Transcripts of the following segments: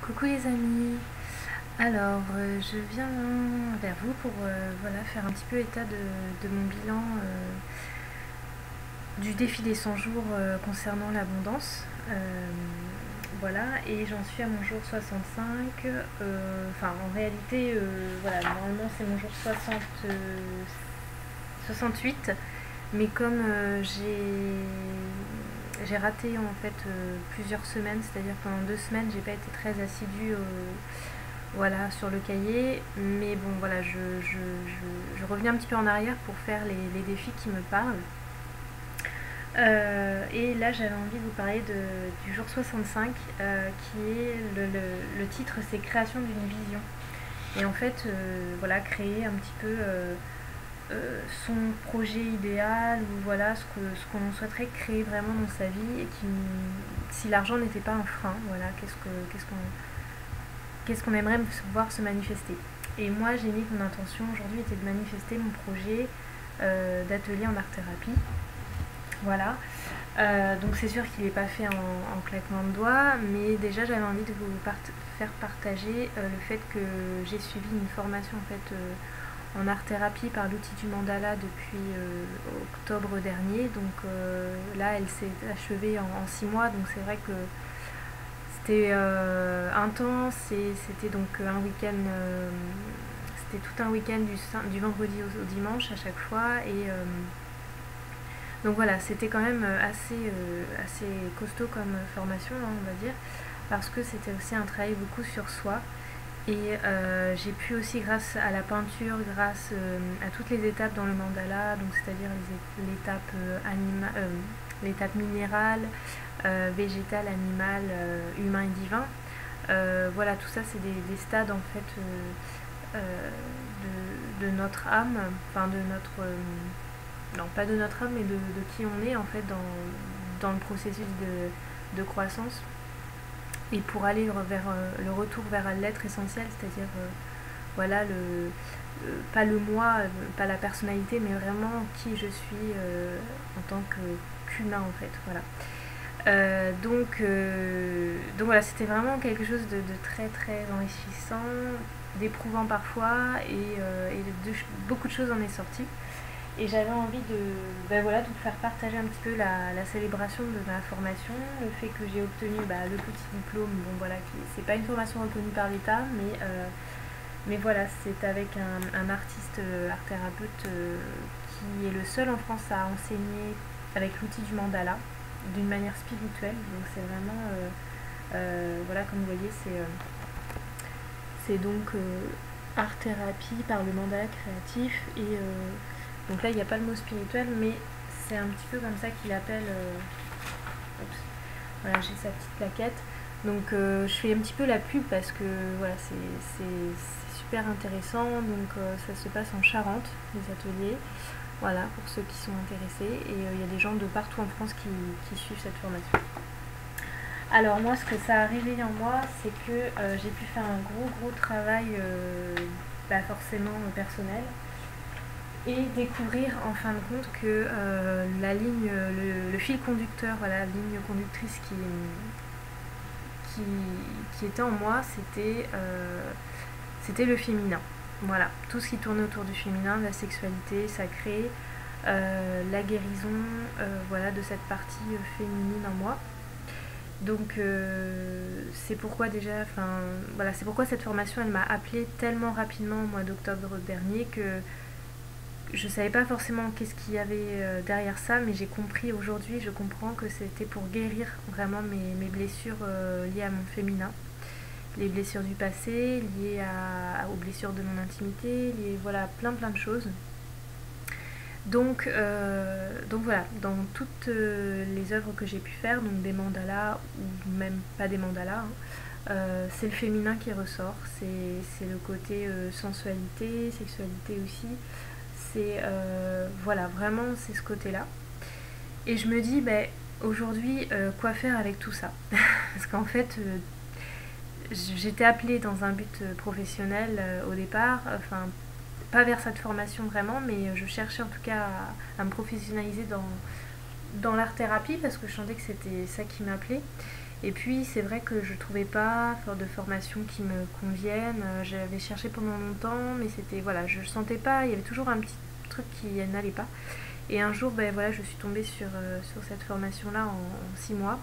Coucou les amis, alors je viens vers vous pour voilà, faire un petit peu état de mon bilan du défi des 100 jours concernant l'abondance. Voilà, et j'en suis à mon jour 65. Enfin, en réalité, voilà, normalement c'est mon jour 68, mais comme j'ai raté en fait plusieurs semaines, c'est-à-dire pendant 2 semaines, j'ai pas été très assidue voilà, sur le cahier, mais bon voilà, je reviens un petit peu en arrière pour faire les défis qui me parlent. Et là j'avais envie de vous parler du jour 65, qui est le titre, c'est création d'une vision. Et en fait, voilà, créer un petit peu son projet idéal, ou voilà ce qu'on souhaiterait créer vraiment dans sa vie, et qui, si l'argent n'était pas un frein, voilà, qu'est-ce qu'on aimerait voir se manifester. Et moi j'ai mis que mon intention aujourd'hui était de manifester mon projet d'atelier en art thérapie. Voilà. Donc c'est sûr qu'il n'est pas fait en claquement de doigts, mais déjà j'avais envie de vous faire partager le fait que j'ai suivi une formation en fait en art thérapie par l'outil du mandala depuis octobre dernier. Donc là elle s'est achevée en 6 mois, donc c'est vrai que c'était intense, et c'était donc un week-end, c'était tout un week-end du vendredi au dimanche à chaque fois. Et donc voilà, c'était quand même assez costaud comme formation, hein, on va dire, parce que c'était aussi un travail beaucoup sur soi. Et j'ai pu aussi, grâce à la peinture, grâce à toutes les étapes dans le mandala, donc c'est-à-dire l'étape minérale, végétale, animale, humain et divin. Voilà, tout ça c'est des stades en fait de notre âme, enfin de notre non pas de notre âme, mais de qui on est en fait dans le processus de croissance, et pour aller vers le retour vers l'être essentiel, c'est-à-dire voilà pas le moi, pas la personnalité, mais vraiment qui je suis en tant qu'humain en fait. Voilà. Donc voilà, c'était vraiment quelque chose de très très enrichissant, d'éprouvant parfois, et beaucoup de choses en est sorti. Et j'avais envie voilà, de vous faire partager un petit peu la célébration de ma formation, le fait que j'ai obtenu le petit diplôme. Bon voilà, c'est pas une formation reconnue par l'État, mais voilà, c'est avec un artiste art thérapeute qui est le seul en France à enseigner avec l'outil du mandala d'une manière spirituelle. Donc c'est vraiment voilà, comme vous voyez, c'est donc art thérapie par le mandala créatif. Et donc là il n'y a pas le mot spirituel, mais c'est un petit peu comme ça qu'il appelle voilà, j'ai sa petite plaquette. Donc je fais un petit peu la pub parce que voilà, c'est super intéressant. Donc ça se passe en Charente, les ateliers, voilà, pour ceux qui sont intéressés. Et il y a des gens de partout en France qui suivent cette formation. Alors moi, ce que ça a réveillé en moi, c'est que j'ai pu faire un gros travail forcément personnel, et découvrir en fin de compte que la ligne, le fil conducteur, voilà, la ligne conductrice qui était en moi, c'était le féminin. Voilà, tout ce qui tournait autour du féminin, de la sexualité sacrée, la guérison, voilà, de cette partie féminine en moi. Donc c'est pourquoi déjà, voilà, c'est pourquoi cette formation elle m'a appelée tellement rapidement au mois d'octobre dernier, que je savais pas forcément qu'est-ce qu'il y avait derrière ça, mais j'ai compris aujourd'hui, je comprends que c'était pour guérir vraiment mes blessures liées à mon féminin, les blessures du passé, liées aux blessures de mon intimité, liées, voilà, plein de choses. Donc voilà, dans toutes les œuvres que j'ai pu faire, donc des mandalas ou même pas des mandalas, hein, c'est le féminin qui ressort, c'est le côté sensualité, sexualité aussi, c'est voilà, vraiment c'est ce côté-là. Et je me dis, aujourd'hui, quoi faire avec tout ça? Parce qu'en fait, j'étais appelée dans un but professionnel au départ, enfin pas vers cette formation vraiment, mais je cherchais en tout cas à me professionnaliser dans l'art thérapie, parce que je sentais que c'était ça qui m'appelait. Et puis c'est vrai que je trouvais pas de formation qui me convienne. J'avais cherché pendant longtemps, mais c'était voilà, je sentais pas, il y avait toujours un petit truc qui n'allait pas. Et un jour, ben voilà, je suis tombée sur cette formation-là en 6 mois.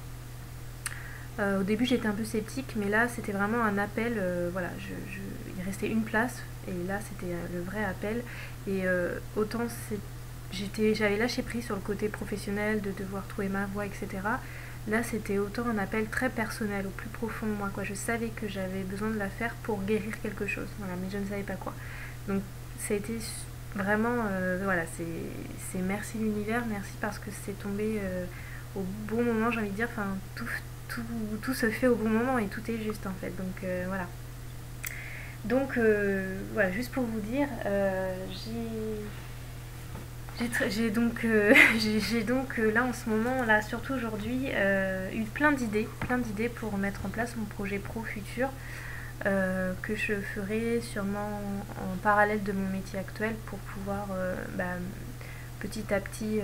Au début, j'étais un peu sceptique, mais là, c'était vraiment un appel. Voilà, il restait une place, et là, c'était le vrai appel. Et autant j'avais lâché prise sur le côté professionnel, de devoir trouver ma voie, etc. Là, c'était autant un appel très personnel, au plus profond de moi, quoi. Je savais que j'avais besoin de la faire pour guérir quelque chose, voilà, mais je ne savais pas quoi. Donc, ça a été vraiment, voilà, c'est merci l'univers, merci parce que c'est tombé au bon moment, j'ai envie de dire, enfin, tout se fait au bon moment et tout est juste en fait, donc voilà. Donc voilà, juste pour vous dire, j'ai donc, j'ai donc là en ce moment, là surtout aujourd'hui, eu plein d'idées pour mettre en place mon projet pro futur, que je ferai sûrement en parallèle de mon métier actuel pour pouvoir petit à petit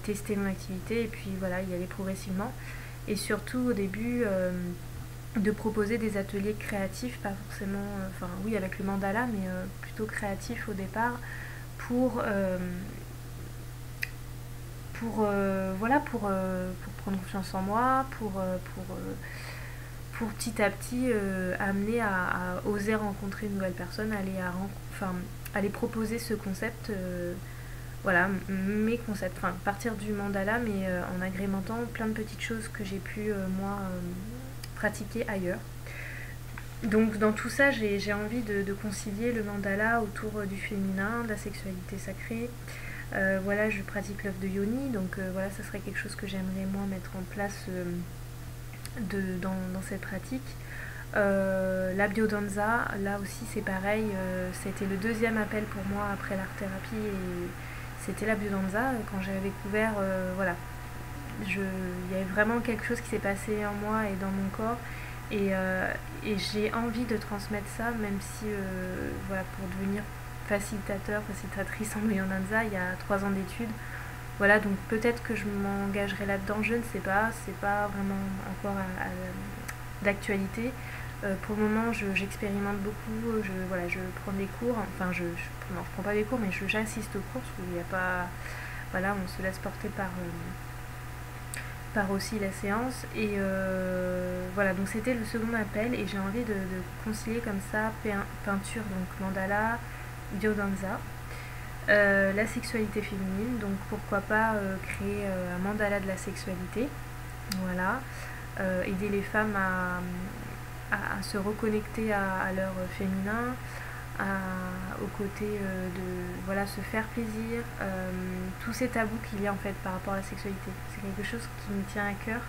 tester mon activité et puis voilà, y aller progressivement. Et surtout au début, de proposer des ateliers créatifs, pas forcément, enfin oui avec le mandala, mais plutôt créatifs au départ pour voilà, pour prendre confiance en moi, pour petit à petit amener à oser rencontrer une nouvelle personne, aller proposer ce concept, voilà, mes concepts, enfin partir du mandala, mais en agrémentant plein de petites choses que j'ai pu moi pratiquer ailleurs. Donc dans tout ça, j'ai envie de concilier le mandala autour du féminin, de la sexualité sacrée. Voilà, je pratique l'œuvre de Yoni, donc voilà, ça serait quelque chose que j'aimerais moi mettre en place dans cette pratique. La biodanza, là aussi c'est pareil, c'était le deuxième appel pour moi après l'art-thérapie et c'était la biodanza. Quand j'avais découvert, voilà, il y avait vraiment quelque chose qui s'est passé en moi et dans mon corps et j'ai envie de transmettre ça, même si voilà, pour devenir facilitatrice en biodanza, il y a 3 ans d'études. Voilà, donc peut-être que je m'engagerai là-dedans, je ne sais pas, c'est pas vraiment encore d'actualité. Pour le moment, j'expérimente beaucoup, voilà, je prends des cours, enfin, non, je prends pas des cours, mais j'assiste aux cours, parce qu'il n'y a pas, voilà, on se laisse porter par aussi la séance, et voilà, donc c'était le second appel, et j'ai envie de concilier comme ça, peinture, donc mandala, biodanza, la sexualité féminine, donc pourquoi pas créer un mandala de la sexualité, voilà, aider les femmes à se reconnecter à leur féminin, au côté de voilà, se faire plaisir, tous ces tabous qu'il y a en fait par rapport à la sexualité. C'est quelque chose qui me tient à cœur.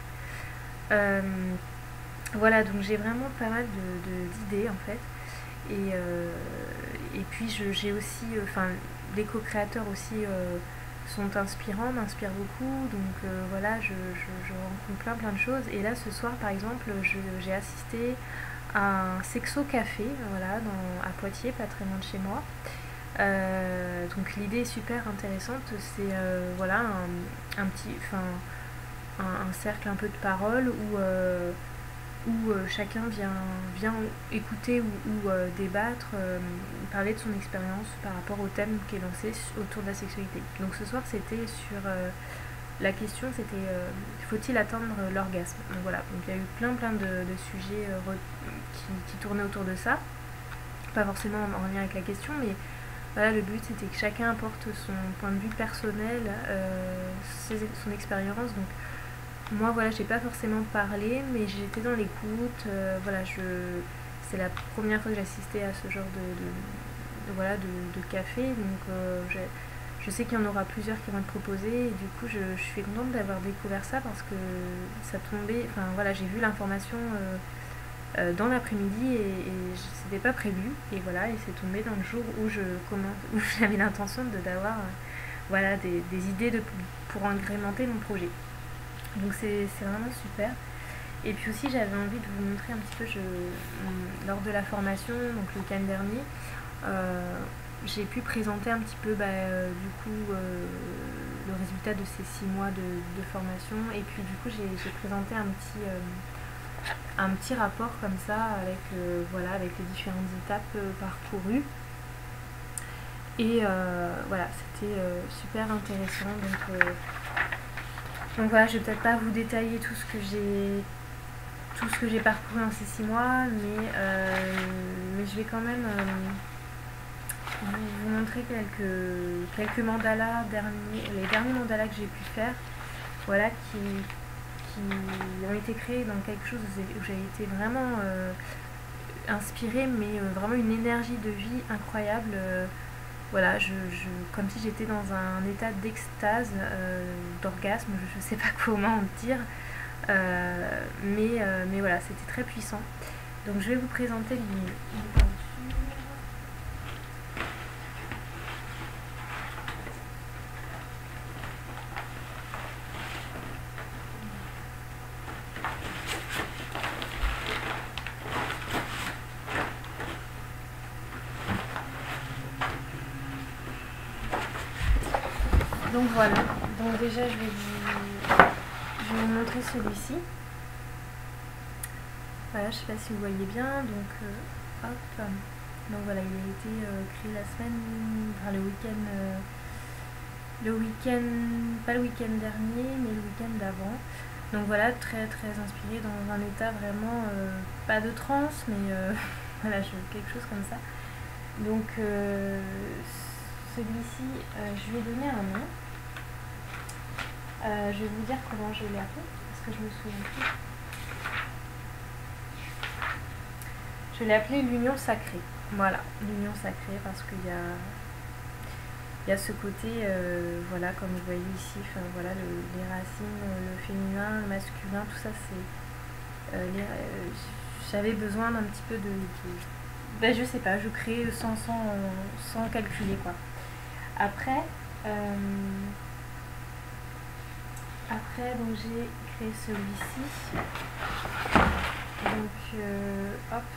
Voilà, donc j'ai vraiment pas mal d'idées en fait. Et puis j'ai aussi, enfin, les co-créateurs aussi sont inspirants, m'inspirent beaucoup, donc voilà, je rencontre plein de choses. Et là ce soir par exemple, j'ai assisté à un sexo café, voilà, à Poitiers, pas très loin de chez moi. Donc l'idée est super intéressante, c'est voilà, un petit, enfin un cercle un peu de parole où chacun vient écouter ou débattre, parler de son expérience par rapport au thème qui est lancé autour de la sexualité. Donc ce soir c'était sur la question, c'était faut-il atteindre l'orgasme. Donc voilà, donc il y a eu plein de sujets qui tournaient autour de ça, pas forcément en lien avec la question, mais voilà, le but c'était que chacun apporte son point de vue personnel, son expérience. Donc moi voilà, j'ai pas forcément parlé, mais j'étais dans l'écoute, voilà, c'est la première fois que j'assistais à ce genre voilà, de café, donc je sais qu'il y en aura plusieurs qui vont être proposés, et du coup je suis contente d'avoir découvert ça parce que ça tombait, enfin voilà, j'ai vu l'information dans l'après-midi et c'était pas prévu, et voilà, et c'est tombé dans le jour où où j'avais l'intention d'avoir voilà, des idées pour agrémenter mon projet. Donc c'est vraiment super. Et puis aussi j'avais envie de vous montrer un petit peu, lors de la formation, donc le week-end dernier, j'ai pu présenter un petit peu du coup le résultat de ces 6 mois de formation, et puis du coup j'ai présenté un petit un petit rapport comme ça avec, voilà, avec les différentes étapes parcourues. Et voilà, c'était super intéressant. Donc voilà, je vais peut-être pas vous détailler tout ce que j'ai parcouru en ces 6 mois, mais je vais quand même vous montrer quelques mandalas, les derniers mandalas que j'ai pu faire, voilà, qui ont été créés dans quelque chose où j'ai été vraiment inspirée, mais vraiment une énergie de vie incroyable. Voilà, comme si j'étais dans un état d'extase, d'orgasme, je sais pas comment dire, mais voilà, c'était très puissant. Donc je vais vous présenter les peintures. Donc voilà, donc déjà je vais vous montrer celui-ci. Voilà, je sais pas si vous voyez bien, donc hop, donc voilà, il a été créé la semaine, enfin le week-end, pas le week-end dernier, mais le week-end d'avant. Donc voilà, très très inspiré dans un état vraiment, pas de transe, mais voilà, quelque chose comme ça. Donc celui-ci, je lui ai donné un nom. Je vais vous dire comment je l'ai appelé, parce que je me souviens plus. Je l'ai appelé l'union sacrée. Voilà, l'union sacrée, parce qu'il y a ce côté, voilà, comme vous voyez ici, voilà, les racines, le féminin, le masculin, tout ça, c'est... j'avais besoin d'un petit peu ben, je sais pas, je crée sans calculer, quoi. Après, donc j'ai créé celui-ci. Donc, hop,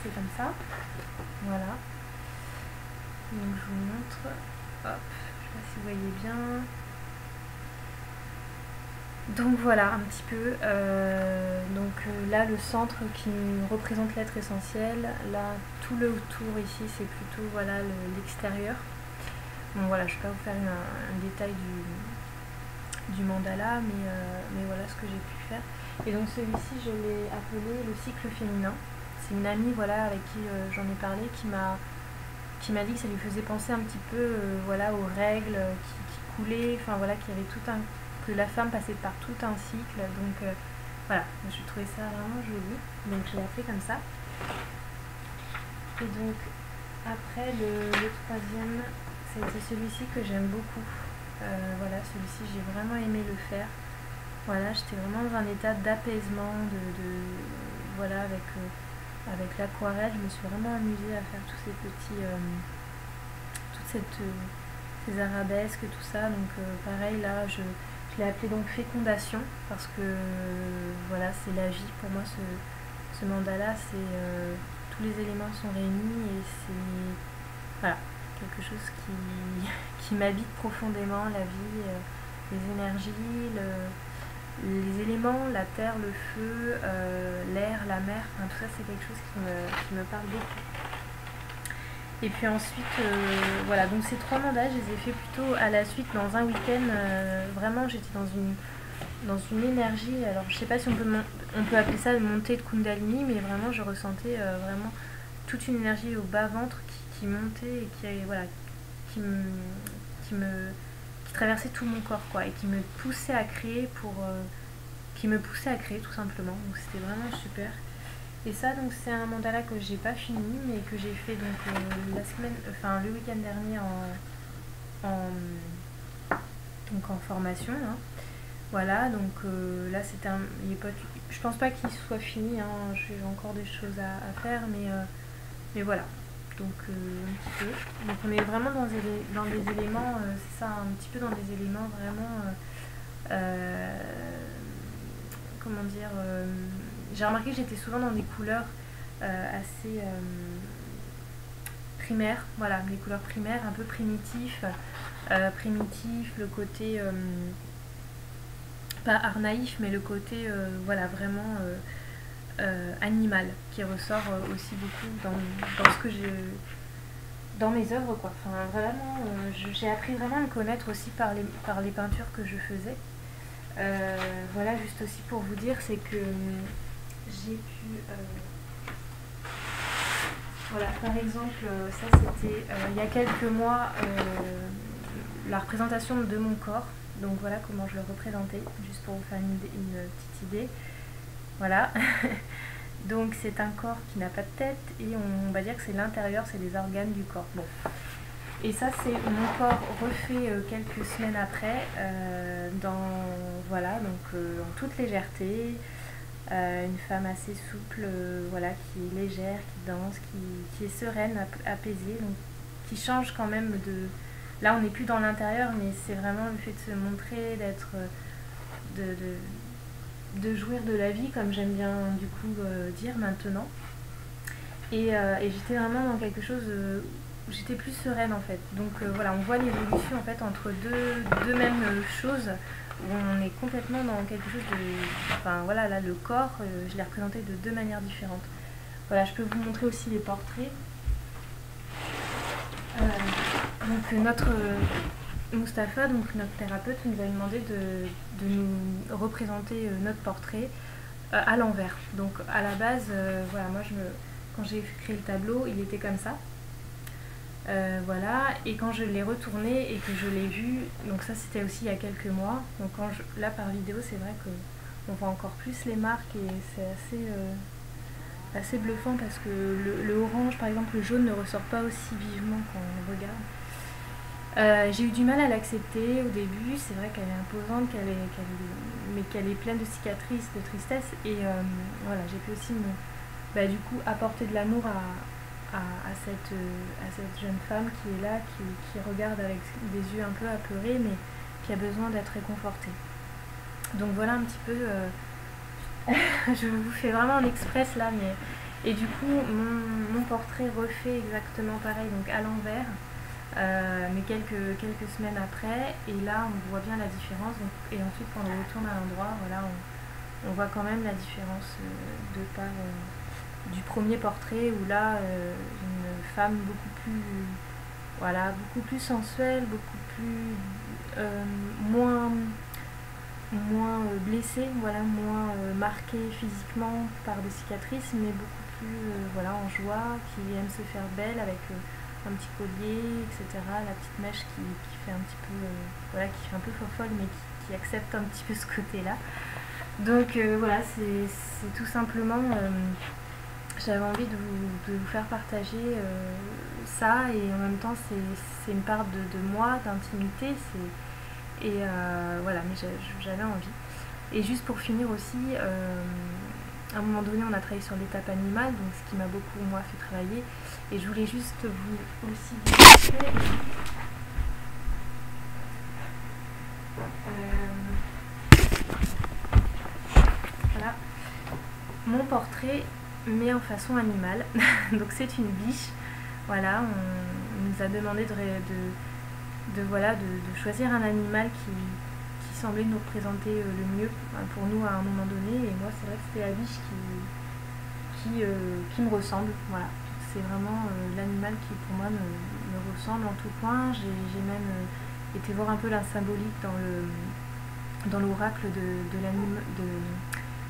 c'est comme ça. Voilà. Donc, je vous montre. Hop, je sais pas si vous voyez bien. Donc, voilà, un petit peu. Là, le centre qui représente l'être essentiel. Là, tout le autour ici, c'est plutôt, voilà, l'extérieur. Bon, voilà, je ne vais pas vous faire un détail du mandala, mais voilà ce que j'ai pu faire. Et donc celui-ci, je l'ai appelé le cycle féminin. C'est une amie, voilà, avec qui j'en ai parlé, qui m'a dit que ça lui faisait penser un petit peu, voilà, aux règles qui coulaient, enfin voilà, que la femme passait par tout un cycle. Donc voilà, je trouvais ça vraiment joli. Donc je l'ai appelé comme ça. Et donc après le troisième, c'était celui-ci que j'aime beaucoup. Voilà, celui-ci, j'ai vraiment aimé le faire. Voilà, j'étais vraiment dans un état d'apaisement, voilà, avec l'aquarelle, je me suis vraiment amusée à faire tous ces petits, ces arabesques, tout ça. Donc pareil, là, je l'ai appelé donc fécondation, parce que voilà, c'est la vie. Pour moi, ce mandala, c'est tous les éléments sont réunis, et c'est voilà, quelque chose qui m'habite profondément, la vie, les énergies, les éléments, la terre, le feu, l'air, la mer, enfin, tout ça, c'est quelque chose qui me parle beaucoup. Et puis ensuite, voilà, donc ces 3 mandats, je les ai fait plutôt à la suite dans un week-end. Vraiment, j'étais dans une énergie. Alors, je sais pas si on peut appeler ça une montée de Kundalini, mais vraiment, je ressentais vraiment toute une énergie au bas-ventre qui montait et qui traversait tout mon corps, quoi, et qui me poussait à créer tout simplement. Donc c'était vraiment super. Et ça, donc c'est un mandala que j'ai pas fini, mais que j'ai fait donc le week-end dernier en formation, hein. Voilà, donc là c'était je pense pas qu'il soit fini, hein, j'ai encore des choses à faire, mais voilà. Donc un petit peu. Donc on est vraiment dans des éléments, c'est ça, un petit peu dans des éléments vraiment, comment dire, j'ai remarqué que j'étais souvent dans des couleurs assez primaires, voilà, des couleurs primaires, un peu primitifs, le côté, pas art naïf, mais le côté, voilà, vraiment animal qui ressort aussi beaucoup dans ce que dans mes œuvres, quoi. Enfin, vraiment, j'ai appris vraiment à me connaître aussi par les peintures que je faisais. Voilà, juste aussi pour vous dire, c'est que j'ai pu... voilà, par exemple, ça c'était il y a quelques mois, la représentation de mon corps. Donc voilà comment je le représentais, juste pour vous faire une petite idée. Voilà. Donc c'est un corps qui n'a pas de tête et on va dire que c'est l'intérieur, c'est les organes du corps. Bon. Et ça c'est mon corps refait quelques semaines après, voilà, donc en toute légèreté, une femme assez souple, voilà, qui est légère, qui danse, qui est sereine, apaisée, donc qui change quand même de... Là on n'est plus dans l'intérieur, mais c'est vraiment le fait de se montrer, d'être... de jouir de la vie, comme j'aime bien du coup dire maintenant. Et j'étais vraiment dans quelque chose où j'étais plus sereine en fait. Donc voilà, on voit l'évolution en fait entre deux mêmes choses, où on est complètement dans quelque chose de... Enfin voilà, là le corps, je l'ai représenté de deux manières différentes. Voilà, je peux vous montrer aussi les portraits. Donc notre... Mustapha, donc notre thérapeute, nous a demandé de nous représenter notre portrait à l'envers. Donc à la base, voilà, moi quand j'ai créé le tableau, il était comme ça. Voilà, et quand je l'ai retourné et que je l'ai vu, donc ça c'était aussi il y a quelques mois, donc là par vidéo c'est vrai qu'on voit encore plus les marques et c'est assez bluffant parce que le orange par exemple, le jaune ne ressort pas aussi vivement quand on regarde. J'ai eu du mal à l'accepter au début, c'est vrai qu'elle est imposante, mais qu'elle est pleine de cicatrices, de tristesse, et voilà, j'ai pu aussi du coup apporter de l'amour à cette jeune femme qui est là, qui regarde avec des yeux un peu apeurés, mais qui a besoin d'être réconfortée. Donc voilà un petit peu, je vous fais vraiment un express là, mais... Et du coup, mon portrait refait exactement pareil, donc à l'envers, mais quelques semaines après, et là on voit bien la différence, donc, et ensuite quand on retourne à l'endroit, voilà, on voit quand même la différence de part du premier portrait, où là, une femme beaucoup plus sensuelle, beaucoup plus moins blessée, voilà, moins marquée physiquement par des cicatrices, mais beaucoup plus voilà, en joie, qui aime se faire belle avec un petit collier, etc. La petite mèche qui fait un petit peu voilà, qui fait un peu folle, mais qui accepte un petit peu ce côté-là. Donc voilà, c'est tout simplement j'avais envie de vous faire partager ça, et en même temps c'est une part de moi, d'intimité, et voilà, mais j'avais envie. Et juste pour finir aussi, à un moment donné on a travaillé sur l'étape animale, donc ce qui m'a beaucoup moi fait travailler, et je voulais juste vous montrer voilà, mon portrait mais en façon animale. Donc c'est une biche, voilà, on nous a demandé de choisir un animal qui semblait nous représenter le mieux pour nous à un moment donné, et moi c'est vrai que c'était la biche qui me ressemble, voilà. C'est vraiment l'animal qui pour moi me ressemble en tout point. J'ai même été voir un peu la symbolique dans l'oracle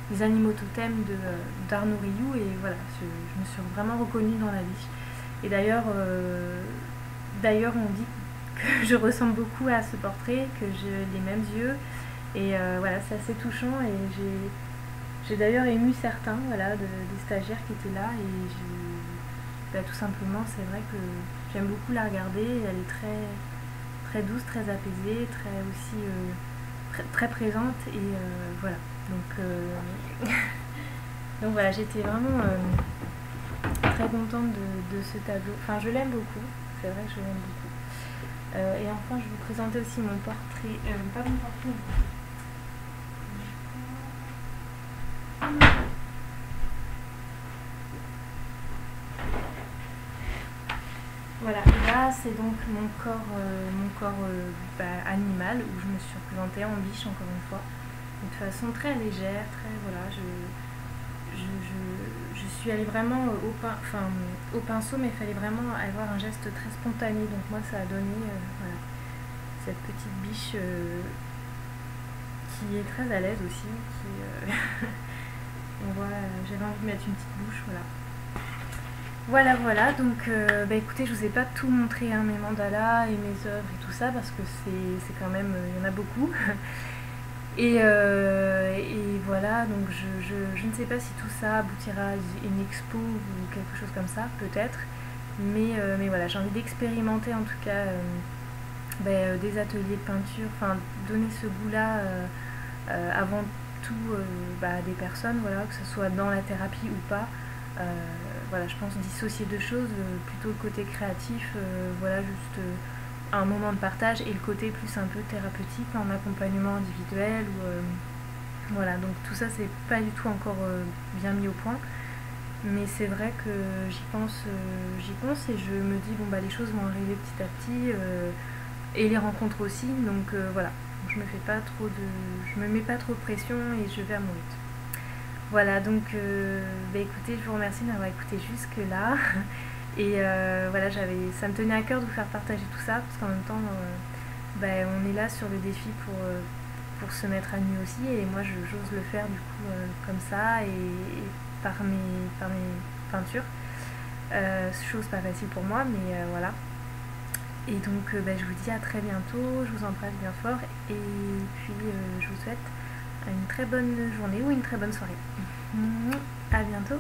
des animaux totems d'Arnaud Rioux, et voilà, je me suis vraiment reconnue dans la biche. Et d'ailleurs on dit que je ressemble beaucoup à ce portrait, que j'ai les mêmes yeux, et voilà, c'est assez touchant, et j'ai d'ailleurs ému certains, voilà, des stagiaires qui étaient là, et tout simplement c'est vrai que j'aime beaucoup la regarder, elle est très, très douce, très apaisée, très aussi très présente, et voilà. Donc voilà, j'étais vraiment très contente de ce tableau. Enfin, je l'aime beaucoup, c'est vrai que je l'aime beaucoup. Et enfin, je vais vous présenter aussi mon portrait, pas mon portrait. Voilà, là c'est donc mon corps animal, où je me suis représentée en biche encore une fois, de façon très légère, très voilà, je suis allée vraiment au pinceau, mais il fallait vraiment avoir un geste très spontané. Donc moi, ça a donné voilà, cette petite biche qui est très à l'aise aussi. On voit, j'avais envie de mettre une petite bouche, voilà. Voilà, donc écoutez, je vous ai pas tout montré, hein, mes mandalas et mes œuvres et tout ça, parce que c'est quand même, il y en a beaucoup. Et voilà, donc je ne sais pas si tout ça aboutira à une expo ou quelque chose comme ça, peut-être. Mais voilà, j'ai envie d'expérimenter en tout cas des ateliers de peinture, enfin donner ce goût-là avant tout des personnes, voilà, que ce soit dans la thérapie ou pas. Voilà, je pense dissocier deux choses, plutôt le côté créatif, voilà, juste un moment de partage, et le côté plus un peu thérapeutique en accompagnement individuel. Voilà, donc tout ça c'est pas du tout encore bien mis au point, mais c'est vrai que j'y pense et je me dis bon les choses vont arriver petit à petit, et les rencontres aussi, donc voilà, je me mets pas trop de pression et je vais à mon rythme. Voilà, donc écoutez, je vous remercie d'avoir écouté jusque là. Et voilà, ça me tenait à cœur de vous faire partager tout ça, parce qu'en même temps, on est là sur le défi pour se mettre à nu aussi, et moi j'ose le faire du coup comme ça, et par mes peintures. Chose pas facile pour moi, mais voilà. Et donc je vous dis à très bientôt, je vous embrasse bien fort, et puis je vous souhaite une très bonne journée ou une très bonne soirée. À bientôt.